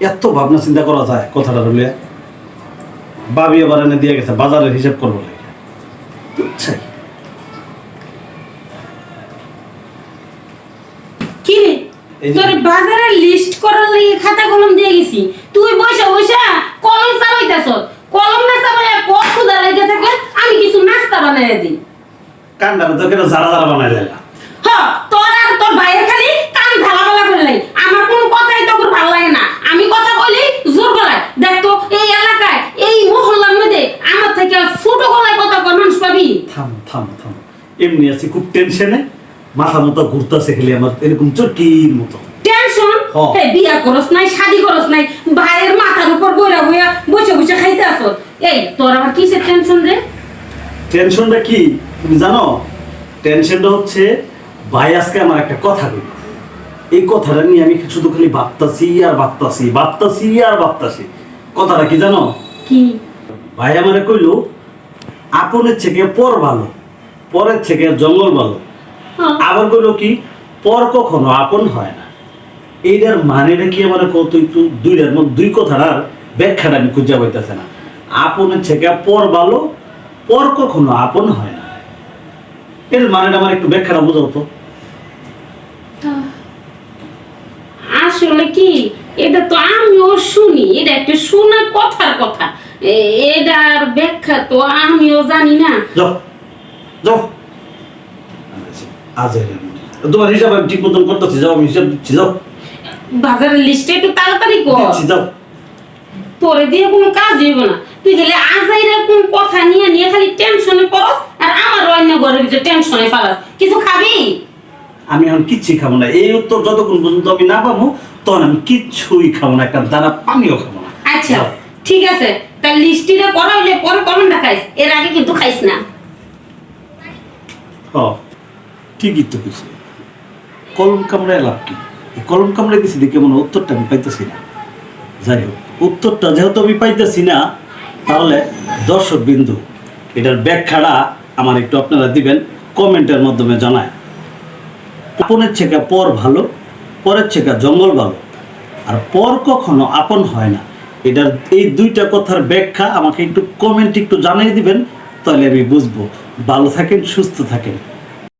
এত ভাবনা চিন্তা করা যায় কথাটা বলে ভাবি আবার এনে দিয়ে গেছে বাজারের হিসাব করবো লাগে বুঝছাই কি রে তোর বাজারের লিস্ট করার লাগি খাতা কলম দিয়ে গেছি তুই বইসা বইসা কলম চালাইতাছ কলম না চালাইয়া কত ক্ষুধা লেগে থাকে আমি কিছু নাস্তা বানাইয়া দিই কান্ডারে তো কেন জারা জারা বানাই দিলাম তোর আর তোর ভাইয়ের খালি কান ঝালাপালা করে লাই আমার কোনো কথাই তো ভালো লাগে না আমি কথা কইলি জোর গলায় দেখ তো এই এলাকায় এই মহল্লার মধ্যে আমার থেকে ছোট গলায় কথা কয় মানুষ পাবি থাম থাম থাম এমনি আছি খুব টেনশনে মাথা মতো ঘুরতেছে খেলে আমার এরকম চরকির মতো টেনশন হে বিয়া করস নাই শাদি করস নাই ভাইয়ের মাথার উপর বইরা বইয়া বসে বসে খাইতে আসো এই তোর আবার কিসের টেনশন রে টেনশনটা কি তুমি জানো টেনশনটা হচ্ছে ভাই আজকে আমার একটা কথা বলি এই কথাটা নিয়ে আমি শুধু খালি ভাবতাছি আর ভাবতাছি ভাবতাছি আর ভাবতাছি কথাটা কি জানো কি ভাই আমারে কইলো আপনের থেকে পর ভালো পরের থেকে জঙ্গল ভালো আবার কইলো কি পর কখনো আপন হয় না এইটার মানেটা কি আমার কত একটু দুইটার মধ্যে দুই কথাটার ব্যাখ্যাটা আমি খুঁজে পাইতেছে না আপনের থেকে পর ভালো পর কখনো আপন হয় না এর মানেটা আমার একটু ব্যাখ্যাটা বোঝাও তো আসলে কি এটা তো আমিও শুনি এটা একটা শোনা কথার কথা এটার ব্যাখ্যা তো আমিও জানি না যাও যাও আজ তোমার হিসাব আমি ঠিক মতন করতেছি যাও আমি হিসাব দিচ্ছি যাও বাজারের লিস্টে একটু তাড়াতাড়ি কর দিচ্ছি যাও তোরে দিয়ে কোনো কাজ হইব না তুই গেলে আজাইরা কোন কথা নিয়ে নিয়ে খালি টেনশনে পড়স আর আমার অন্য ঘরের ভিতরে টেনশনে পালাস কিছু খাবি আমি এখন কিচ্ছুই খাবো না এই উত্তর যতক্ষণ পর্যন্ত আমি না পাবো তখন আমি কিচ্ছুই খাবো না একটা দানা পানিও খাবো না আচ্ছা ঠিক আছে তার লিস্টিটা করা হইলে পরে কলমটা খাইস এর আগে কিন্তু খাইস না ঠিকই তো কিছু কলম কামড়ায় লাভ কি এই কলম কামড়ায় দিছি দেখে মনে উত্তরটা আমি পাইতেছি না যাই হোক উত্তরটা যেহেতু আমি পাইতেছি না তাহলে দর্শক বিন্দু এটার ব্যাখ্যাটা আমার একটু আপনারা দিবেন কমেন্টের মাধ্যমে জানায় আপনের থেকে পর ভালো পরের থেকে জঙ্গল ভালো আর পর কখনো আপন হয় না এটার এই দুইটা কথার ব্যাখ্যা আমাকে একটু কমেন্ট একটু জানিয়ে দিবেন তাহলে আমি বুঝবো ভালো থাকেন সুস্থ থাকেন